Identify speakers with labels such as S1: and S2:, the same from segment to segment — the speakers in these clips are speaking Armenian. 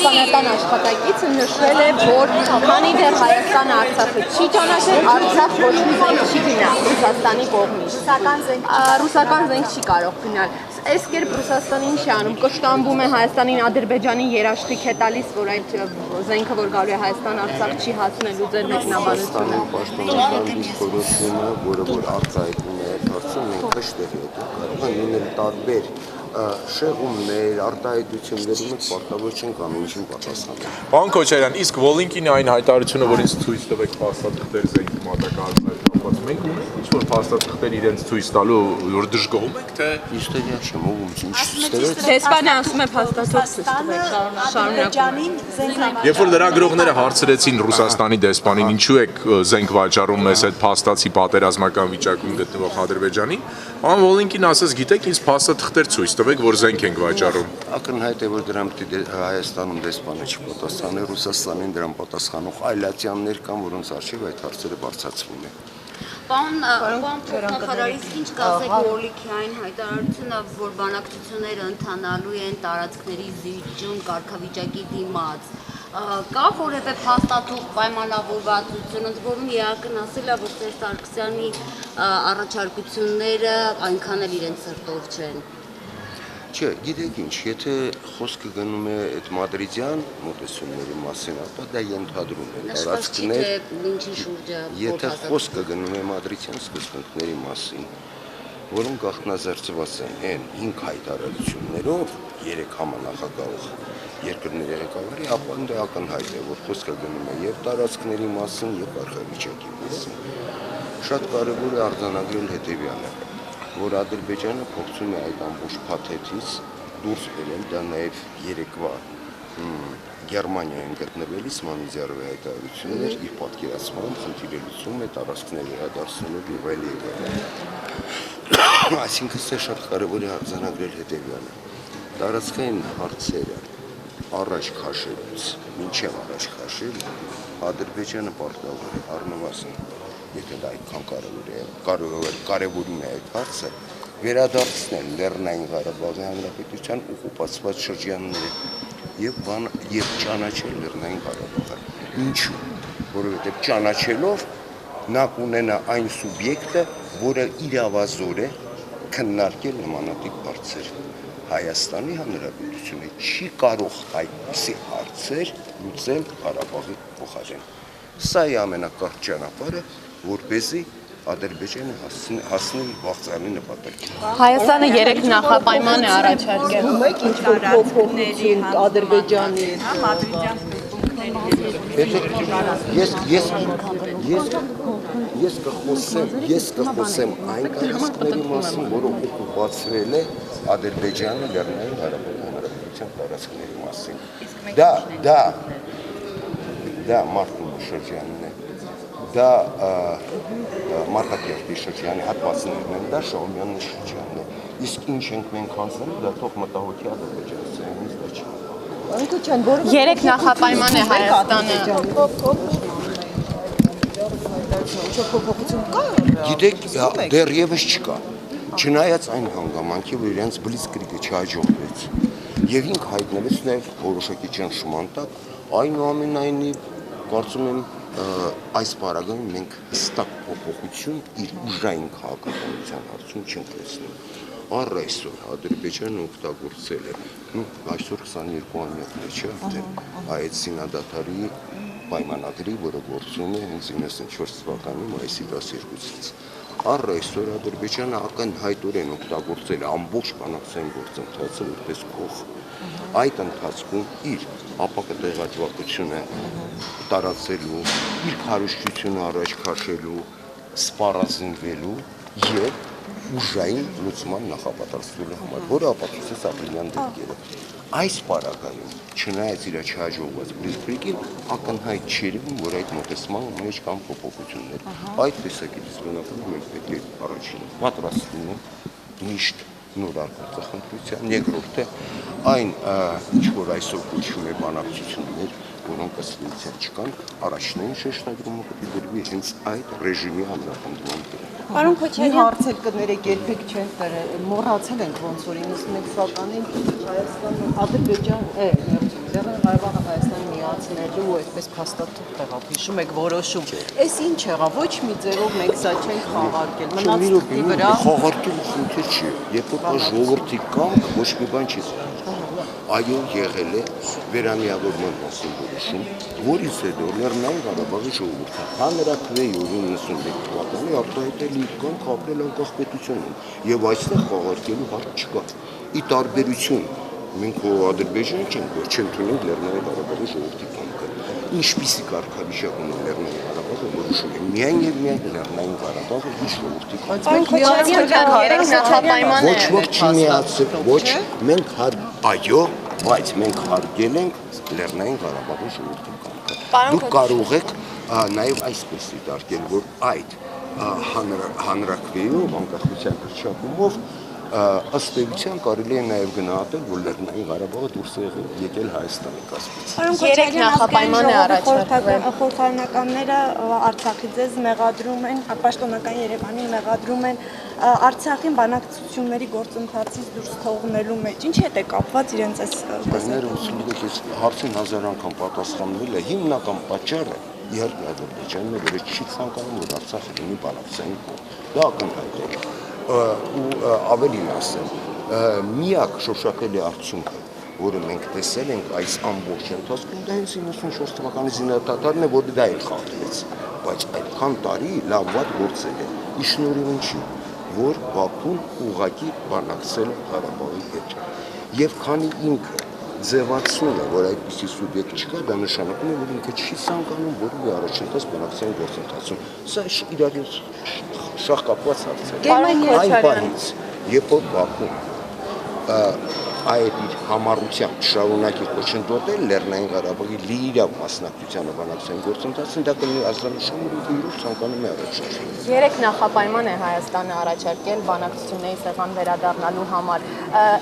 S1: Պաշտպանական աշխատակիցը նշել է, որ քանի դեռ Հայաստանը Արցախը չի ճանաչել, Արցախ ոչ մի զենք չի գնա Ռուսաստանի կողմից։ Ռուսական զենք չի կարող գնալ։ Այս կերպ Ռուսաստանը ինչ է անում, կշտամբում է Հայաստանին Ադրբեջանի երաշխիք է տալիս, որ այդ զենքը, որ գալու է Հայաստան Արցախ չի հասնելու ձեր մեկնաբանությունը։
S2: Պաշտպանական դիսկուրսը, որը որ արտահայտվում է այդ հարցում, մենք քշտեղ կարող են լինել տարբեր շեղումներ, արտահայտությունների մեջ պարտավոր չենք ամենին պատասխանել։
S3: Պարոն Քոչարյան, իսկ Վոլինկինի այն հայտարարությունը, որ ինձ ցույց տվեք փաստաթղթեր զենքի մատակարարման կապված, մենք ունենք ինչ-որ փաստաթղթեր իրենց ցույց տալու, որ դժգոհում եք, թե
S2: Իստերիա չեմ, ով ինչ ստերեց։
S1: Դեսպանը ասում է փաստաթղթ ցույց տվեք, շարունակում։
S3: երբ որ լրագրողները հարցրեցին Ռուսաստանի դեսպանին, ինչու եք զենք վաճառում մեզ այդ փաստացի պատերազմական վիճակում գտնվող Ադրբեջանին, պարոն Վոլինկին ասաց, գիտեք, ինձ փաստաթղթեր ցույց տվեք, որ զենք ենք վաճառում։
S2: Ակնհայտ է, որ դրան պիտի Հայաստանում դեսպանը չպատասխանի, Ռուսաստանին դրան պատասխանող այլատյաններ կան, որոնց արժեվ այդ հարցերը բարձրացվում է։
S4: Պարոն փոխնախարար, իսկ ինչ կասեք Վոլինկի այն հայտարարությունը, որ բանակցությունները ընթանալու են տարածքների զիջում կարգավիճակի դիմաց, կա որևէ փաստաթուղթ պայմանավորվածություն, ընդ որում ԵԱԿ-ն ասել է, որ Սերժ Սարգսյանի առաջարկությունները այնքան էլ իրենց սրտով չեն։
S2: Չէ, գիտեք ինչ, եթե խոսքը գնում է այդ մադրիդյան մոտեցումների մասին, ապա դա ենթադրում է տարածքներ, եթե խոսքը գնում է մադրիդյան սկզբունքների մասին, որոնք գաղտնազերծված են այն 5 հայտարարություններով 3 համանախագահող երկրների ղեկավարի, ապա դա ակնհայտ է, որ խոսքը գնում է եւ տարածքների մասին, եւ կարգավիճակի մասին։ Շատ կարևոր է արձանագրել հետեւյալը, որ Ադրբեջանը փորձում է այդ ամբողջ փաթեթից դուրս բերել, դա նաև երեկվա Գերմանիայում գտնվելիս Մանիզյարովի հայտարարություններ իր պատկերացմամբ խնդիրը լուծում է տարածքների վերադարձնելով եւ այլ։ Այսինքն սա շատ կարևոր է արձանագրել հետեւյալը. տարածքային հարցերը առաջ քաշելուց մինչև առաջ քաշել Ադրբեջանը պարտավոր է առնվազն եթե դա այդքան կարևորում է այդ հարցը, վերադարձնել Լեռնային Ղարաբաղի Հանրապետության օկուպացված շրջանները եւ ճանաչել Լեռնային Ղարաբաղը։ Ինչու՞։ Որովհետեւ ճանաչելով նա կունենա այն սուբյեկտը, որը իրավազոր է քննարկել նմանատիպ հարցեր։ Հայաստանի Հանրապետությունը չի կարող այդպիսի հարցեր լուծել Ղարաբաղի փոխարեն։ Սա է ամենակարճ ճանապարհը, որպեսզի Ադրբեջանը հասնի վաղծանի նպատակին։
S1: Հայաստանը 3 նախապայման է առաջարկել։ Ինչ-որ փոփոխություն Ադրբեջանի
S2: Ես կխոսեմ այն տարածքների մասին, որը օկուպացրել է Ադրբեջանը Լեռնային Ղարաբաղի Հանրապետության տարածքների մասին։ Դա Մարտունու շրջանն է, դա Մարտակերտի շրջանի հատվածներն են, դա Շահումյանի շրջանն է։ Իսկ ինչ ենք մենք հանձնել, դա թող մտահոգի ադրբեջանցիներից դա չի։
S1: 3 նախապայման է Հայաստանը։
S2: Գիտեք, դեռևս չկա։ Չնայած այն հանգամանքի, որ իրենց բլիցկրիգը չհաջողվեց։ Եվ ինք հայտնվեց նաև որոշակի ճնշման տակ, այնուամենայնիվ կարծում եմ այս պարագայում մենք հստակ փոփոխություն իր ուժային քաղաքականության հարցում չենք տեսնում։ Առ այսօր Ադրբեջանը օգտագործել է, այսօր 22-ամյակն է, չէ՞ արդեն, այդ զինադադարի պայմանագրի, որը գործում է հենց 94 թվականի մայիսի 12-ից։ Առ այսօր Ադրբեջանը ակնհայտորեն օգտագործել է ամբողջ բանակցային գործընթացը որպես փող։ Այդ ընթացքում իր ապակը տեղեկատվությունը տարածելու, իր քարոզչությունը առաջ քաշելու, սպառազինվելու եւ ուժային լուծման նախապատրաստելու համար, որը ապացուցեց ապրիլյան դեպքերը։ Այս պարագայում, չնայած իր չհաջողված բլիցկրիգին, ակնհայտ չէ, որ այդ մոտեցման մեջ կան փոփոխություններ։ Այդ տեսակետից բնականաբար մենք պետք է առաջին պատրաստ լինենք միշտ նոր արտահայտության, երկրորդը այն ինչ որ այսօր կոչվում է բանակցություններ, որոնք ըստ էության չկան, առաջնային շեշտադրումը պետք է դրվի հենց այդ ռեժիմի համապնդման վրա։
S5: Պարոն Քոչարյան, հարցեր կներեք երբեք չեն մոռացել ենք ոնց որ 91 թվականին Հայաստանը Ադրբեջան Լեռնային Ղարաբաղը ստեղծնելու այսպես փաստաթուղթ եղավ, հիշում եք որոշում։ Այս ինչ եղավ, ոչ մի ձևով մենք սա չենք խաղարկել։ Մնաց թղթի վրա
S2: խաղարկելու խնդիր չի։ Երբ որ ժողովրդի կամք ոչ մի բան չի ստացվում։ Այո, եղել է վերամիավորման մասին որոշում, որից հետո Լեռնային Ղարաբաղի ժողովուրդը հանրաքվեի 91 թվականի արտահայտել իր կամք ապրել անկախ պետությունում եւ այստեղ խաղարկելու հարց չկա։ Ի տարբերություն մենք Ադրբեջան չենք, որ չընդունենք Լեռնային Ղարաբաղի ժողովրդի կամքը։ Ինչպիսի կարգավիճակ ունի Լեռնային Ղարաբաղը, որոշում է միայն եւ միայն Լեռնային Ղարաբաղը իր ժողովրդի կամքը։
S5: մենք միացել
S1: նախապայման
S2: Ոչ ոք չի միացել, ոչ մենք այո, բայց մենք հարգել ենք Լեռնային Ղարաբաղի ժողովրդի կամքը։ Դուք կարող եք նաև այսպես դիտարկել, որ այդ հանրաքվեով անկախության հռչակումով ըստ էության կարելի է նաև գնահատել, որ Լեռնային Ղարաբաղը դուրս է եկել Հայաստանի կազմից։
S1: Երեք նախապայման է առաջարկվել։
S6: Խորհրդարանականները Արցախի ձեզ մեղադրում են, պաշտոնական Երևանին մեղադրում են Արցախին բանակցությունների գործընթացից դուրս թողնելու մեջ։ Ինչի՞ հետ է կապված իրենց այս
S2: Բաները ուսում եք, այս հարցին հազար անգամ պատասխանելը հիմնական պատճառը իհարկե Ադրբեջանն է, որը չի ցանկանում, որ Արցախը լինի բանակցային կողմ։ Դա ակնհայտ է։ Ու ավելին ասեմ, միակ շոշափելի արդյունքը, որը մենք տեսել ենք այս ամբողջ ընթացքում, դա հենց 94 թվականի զինադատարն է, որը դա էլ խախտվեց, բայց այդքան տարի լավ վատ գործել է։ Իշնորհիվ ինչի, որ Բաքուն ուղղակի բանակցել Ղարաբաղի հետ։ Եւ քանի ինքը ձևացնում է, որ այդպիսի սուբյեկտ չկա, դա նշանակում է, որ ինքը չի ցանկանում որևէ առաջընթաց բանակցային գործընթացում։ Սա իրար շահ կապված հարց է։ Այն բանից, երբ որ Բաքուն այդ իր համառությամբ շարունակի կոչընդոտել Լեռնային Ղարաբաղի լիիրավ մասնակցությանը բանակցային գործընթացին, դա կլինի ազդանշան, որ իրոք ցանկանում է առաջնորդել։
S1: Երեք նախապայման է Հայաստանը առաջարկել բանակցությունների սեղան վերադառնալու համար։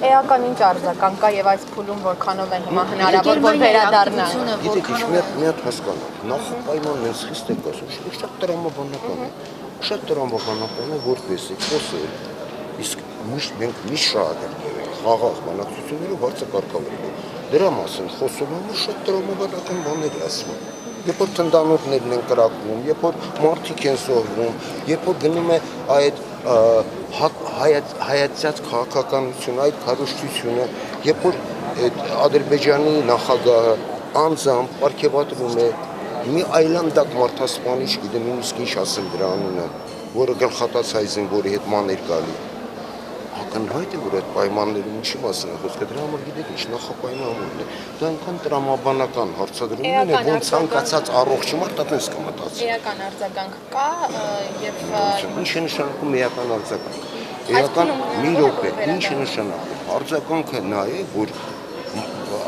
S1: Էական ինչ արձագանք կա եւ այս փուլում որքանով է հիմա հնարավոր որ վերադառնան։
S2: Գիտեք, մի հատ հասկանանք, նախապայմանն են խիստ է ասում, շատ տրամաբանական է։ Շատ տրամաբանական է, որպես է խոսել։ Իսկ մենք միշտ շահագրգիռ ենք խաղաղ բանակցություններով հարցը կարգավորելու։ Դրա մասին խոսելու համար շատ տրամաբանական բաներ ասում։ Երբ որ թնդանոթներն են կրակվում, երբ որ մարդիկ են սողվում, երբ որ գնում է այդ հայացած քաղաքականությունը, այդ քարոզչությունը, երբ որ Ադրբեջանի նախագահը անձամբ պարգևատրում է մի այլանդակ մարդասպանիչ, գիտեմ նույնիսկ ինչ ասեմ դրա անունը, որը գլխատած հայ զինվորի հետ մաներ գալի։ Ակնհայտ է, որ այդ պայմաններում ինչի մասին է խոսքը, դրա համար գիտեք ինչ նախապայմանն է։ Դա այնքան տրամաբանական հարցադրումն է, որ ցանկացած առողջ մարդ այդպես կմտածի։
S1: Էական արձագանք կա եւ
S2: ինչ է նշանակում էական արձագանք։ Էական մի րոպե, ինչ է նշանակում։ Արձագանքը նա է, որ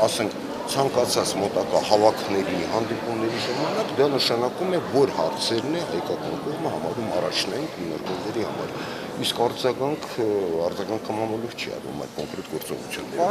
S2: ասենք ցանկացած մոտակա հավաքների, հանդիպումների ժամանակ դա նշանակում է, որ հարցերն է հայկական կողմը համարում առաջնային քննարկումների համար։ Իսկ արձագանքը համանալուց չի արվում այդ կոնկրետ գործողությունները։